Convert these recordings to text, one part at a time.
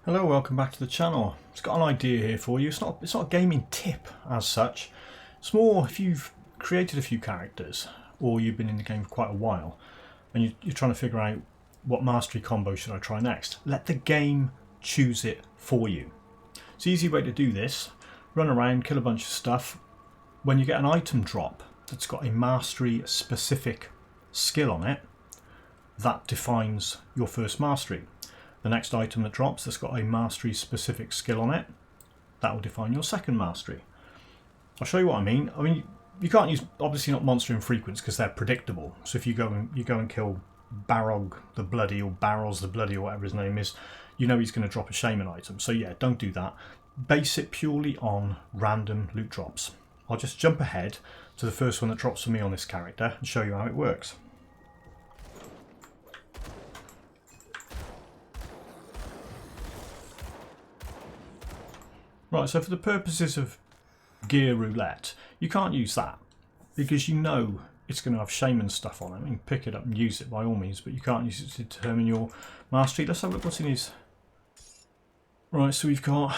Hello, welcome back to the channel. It's got an idea here for you. It's not a gaming tip as such. It's more if you've created a few characters or you've been in the game for quite a while and you're trying to figure out what mastery combo should I try next. Let the game choose it for you. It's an easy way to do this. Run around, kill a bunch of stuff. When you get an item drop that's got a mastery specific skill on it, that defines your first mastery. The next item that drops that's got a mastery specific skill on it, that will define your second mastery. I'll show you what I mean. You can't use, obviously not monster infrequents because they're predictable. So if you go and kill Barog the Bloody or Barroz the Bloody or whatever his name is, you know he's going to drop a shaman item. So yeah, don't do that. Base it purely on random loot drops. I'll just jump ahead to the first one that drops for me on this character and show you how it works. Right, so for the purposes of gear roulette, you can't use that because you know it's going to have shaman stuff on it. I mean, pick it up and use it by all means, but you can't use it to determine your mastery. Let's have a look what's in his... Right, so we've got...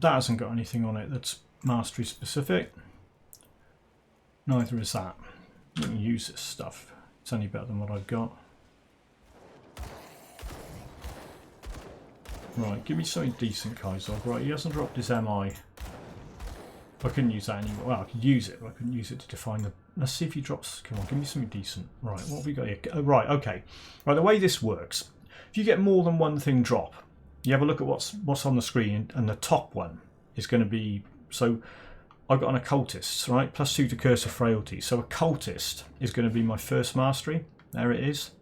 That hasn't got anything on it that's mastery specific. Neither is that. You can use this stuff. It's only better than what I've got. Right, give me something decent, Kaizog. Right, he hasn't dropped his MI. I couldn't use that anymore. Well, I could use it, but I couldn't use it to define the... Let's see if he drops... Come on, give me something decent. Right, what have we got here? Oh, right, okay. Right, the way this works, if you get more than one thing drop, you have a look at what's on the screen, and the top one is going to be... So, I've got an occultist, right? +2 to curse of frailty. So, occultist is going to be my first mastery. There it is.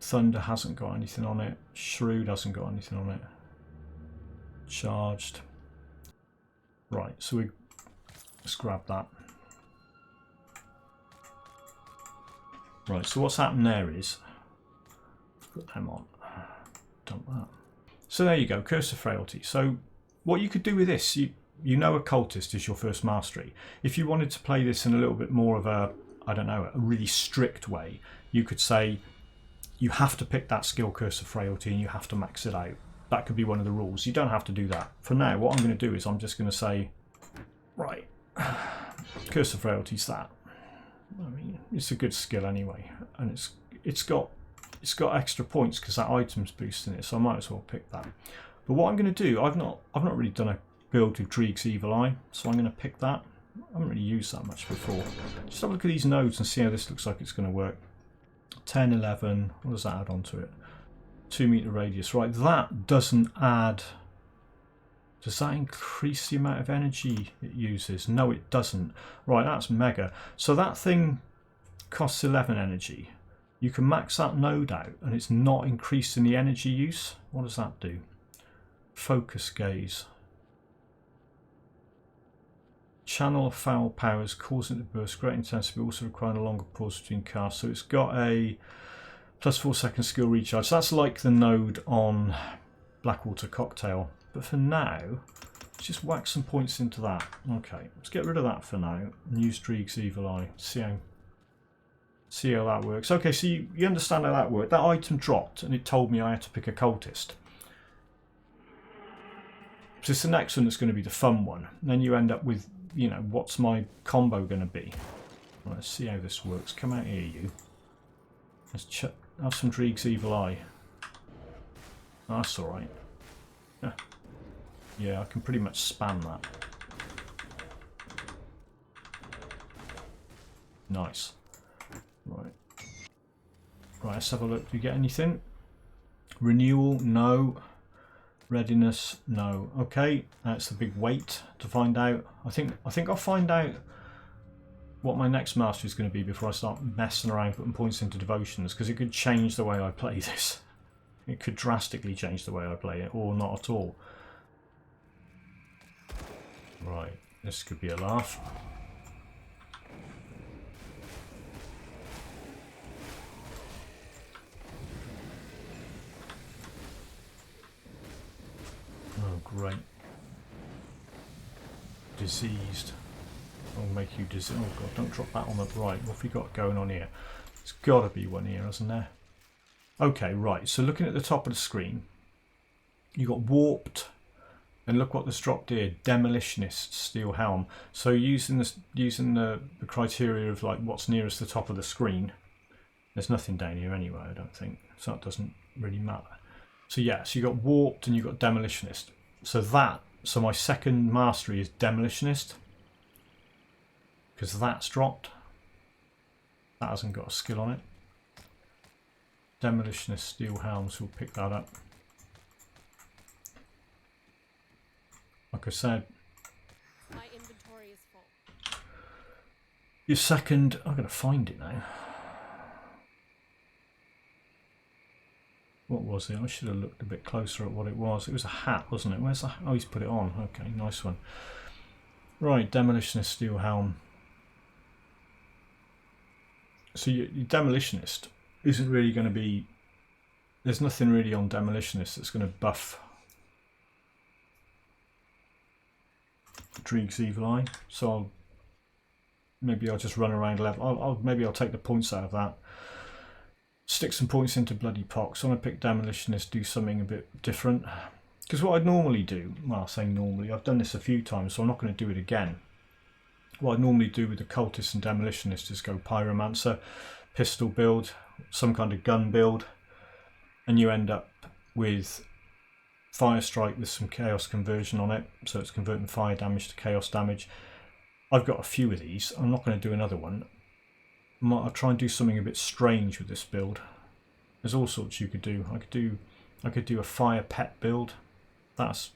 Thunder hasn't got anything on it. Shrewd hasn't got anything on it. Charged. Right, so let's grab that. Right, so what's happened there is... Put them on. Dump that. So there you go, Curse of Frailty. So what you could do with this, you know Occultist is your first mastery. If you wanted to play this in a little bit more of a, I don't know, a really strict way, you could say... You have to pick that skill Curse of Frailty and you have to max it out. That could be one of the rules. You don't have to do that. For now, what I'm going to do is I'm just going to say, right, Curse of Frailty's that. I mean, it's a good skill anyway, and it's got extra points because that item's boosting it, so I might as well pick that. But what I'm going to do, I've not really done a build with Dreeg's Evil Eye, so I'm going to pick that. I haven't really used that much before. Just have a look at these nodes and see how this looks like it's going to work. 10, 11, what does that add on to it? 2 meter radius, right, that doesn't add... Does that increase the amount of energy it uses? No, it doesn't. Right, that's mega. So that thing costs 11 energy. You can max that node out and it's not increasing the energy use. What does that do? Focus gaze. Channel of foul powers, causing it to burst, great intensity, but also requiring a longer pause between casts. So it's got a +4 second skill recharge. So that's like the node on Blackwater Cocktail. But for now, let's just whack some points into that. Okay, let's get rid of that for now. And use Dreeg's Evil Eye. See how that works. Okay, so you understand how that worked. That item dropped and it told me I had to pick a cultist. So it's the next one that's going to be the fun one. And then you end up with, you know, what's my combo going to be? Right, let's see how this works. Come out here, you. Let's have some Dreeg's Evil Eye. Oh, that's alright. Yeah, I can pretty much spam that. Nice. Right. Right, let's have a look. Do you get anything? Renewal? No. Readiness? No. Okay, that's the big wait to find out. I think I'll find out what my next mastery is going to be before I start messing around putting points into devotions, because it could change the way I play this. It could drastically change the way I play it, or not at all. Right, this could be a laugh. Oh, great. Diseased. I'll make you diseased. Oh god, don't drop that on the right. What have we got going on here? There's got to be one here, hasn't there? Okay, right, so looking at the top of the screen, you got warped, and look what that's dropped here, demolitionist steel helm. So using the criteria of like what's nearest the top of the screen, there's nothing down here anyway, I don't think, so that doesn't really matter. So yeah, so you got warped and you got demolitionist. So my second mastery is demolitionist, because that's dropped. That hasn't got a skill on it. Demolitionist steel helms, we'll pick that up. Like I said, my inventory is full. Your second, I'm going to find it now. What was it? I should have looked a bit closer at what it was. It was a hat, wasn't it? Where's the? Oh, he's put it on. Okay, nice one. Right, demolitionist steel helm. So your demolitionist isn't really going to be. There's nothing really on demolitionist that's going to buff Dreeg's Evil Eye. So maybe I'll just run around level. Maybe I'll take the points out of that. Stick some points into bloody Pox. So I'm going to pick demolitionist, do something a bit different. Because what I'd normally do, well, I say normally, I've done this a few times, so I'm not going to do it again. What I normally do with the cultist and demolitionist is go pyromancer, pistol build, some kind of gun build, and you end up with fire strike with some chaos conversion on it, so it's converting fire damage to chaos damage. I've got a few of these. I'm not going to do another one. I'll try and do something a bit strange with this build. There's all sorts you could do. I could do a fire pet build. That's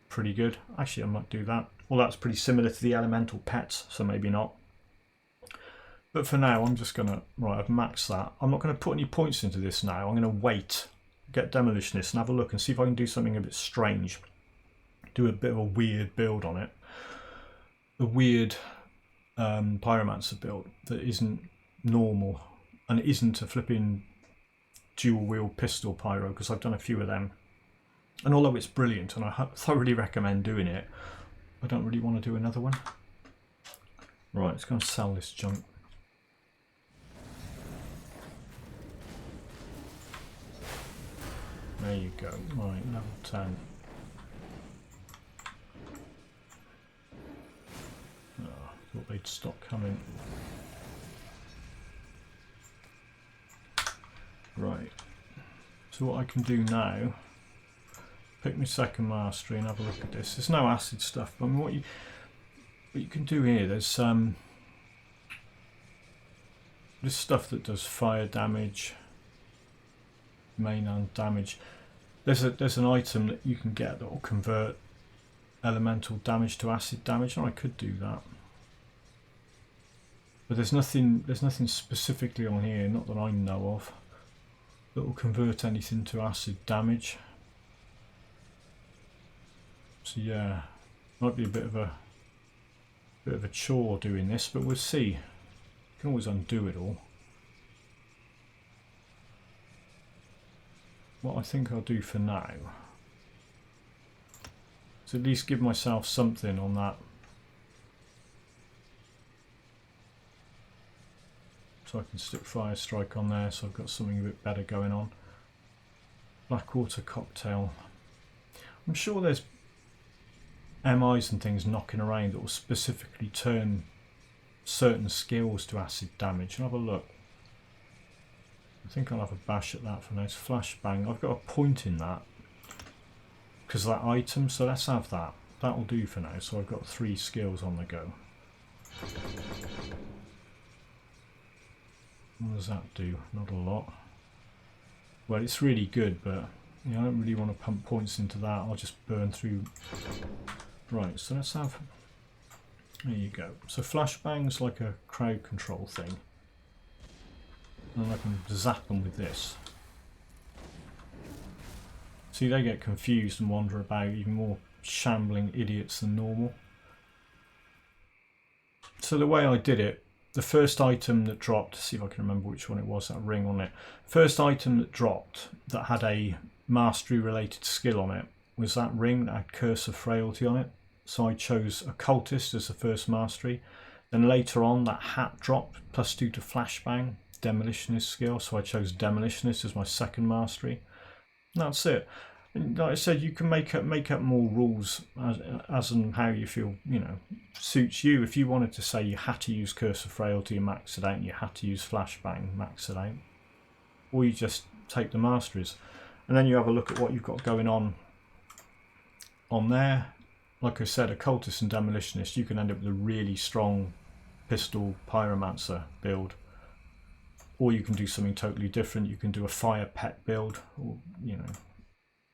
pretty good. Actually, I might do that. Well, that's pretty similar to the elemental pets, so maybe not. But for now, I'm just going to... Right, I've maxed that. I'm not going to put any points into this now. I'm going to wait, get demolitionist, and have a look and see if I can do something a bit strange. Do a bit of a weird build on it. A weird pyromancer build that isn't normal, and it isn't a flipping dual wheel pistol pyro, because I've done a few of them. And although it's brilliant and I thoroughly recommend doing it, I don't really want to do another one. Right, let's go and sell this junk. There you go. Right, level 10. Oh, I thought they'd stop coming. Right. So what I can do now, pick my second mastery and have a look at this. There's no acid stuff, but I mean, what you can do here, there's this stuff that does fire damage, main and damage. There's an item that you can get that will convert elemental damage to acid damage, and I could do that. But there's nothing specifically on here, not that I know of, that will convert anything to acid damage. So yeah, might be a bit of a chore doing this, but we'll see. You can always undo it all. What I think I'll do for now is at least give myself something on that. So I can stick fire strike on there, so I've got something a bit better going on. Blackwater cocktail. I'm sure there's MIs and things knocking around that will specifically turn certain skills to acid damage. I'll have a look. I think I'll have a bash at that for now. It's flashbang. I've got a point in that because of that item, so let's have that. That will do for now. So I've got 3 skills on the go. What does that do? Not a lot. Well, it's really good, but you know, I don't really want to pump points into that. I'll just burn through. Right, so let's have... There you go. So flashbang's like a crowd control thing. And I can zap them with this. See, they get confused and wander about, even more shambling idiots than normal. So the way I did it, the first item that dropped, see if I can remember which one it was, that ring on it. First item that dropped that had a mastery related skill on it was that ring that had Curse of Frailty on it. So I chose Occultist as the first mastery. Then later on that hat dropped, +2 to flashbang. demolitionist skill, so I chose demolitionist as my second mastery. And that's it. And like I said, you can make up more rules as and how you feel, you know, suits you. If you wanted to say you had to use Curse of Frailty and max it out, and you had to use Flashbang, max it out, or you just take the masteries, and then you have a look at what you've got going on there. Like I said, Occultist and Demolitionist, you can end up with a really strong pistol Pyromancer build, or you can do something totally different. You can do a Fire Pet build, or, you know,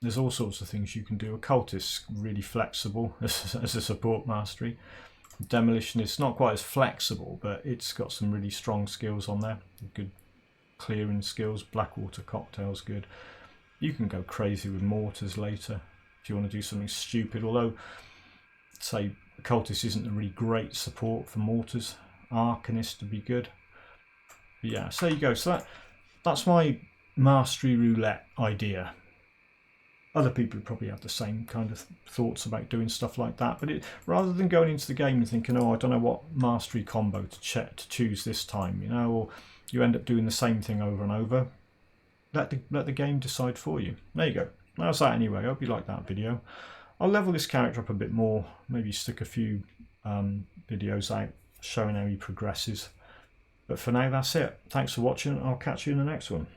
there's all sorts of things you can do. Occultist really flexible as a support mastery. Demolitionist not quite as flexible, but it's got some really strong skills on there. Good clearing skills. Blackwater Cocktail's good. You can go crazy with mortars later if you want to do something stupid, although say Occultist isn't a really great support for mortars. Arcanist would be good. But yeah, so there you go. So that's my mastery roulette idea. Other people probably have the same kind of thoughts about doing stuff like that, but rather than going into the game and thinking, oh, I don't know what mastery combo to choose this time, you know, or you end up doing the same thing over and over, let the game decide for you. There you go. That's that anyway. I hope you liked that video. I'll level this character up a bit more, maybe stick a few videos out showing how he progresses. But for now, that's it. Thanks for watching. I'll catch you in the next one.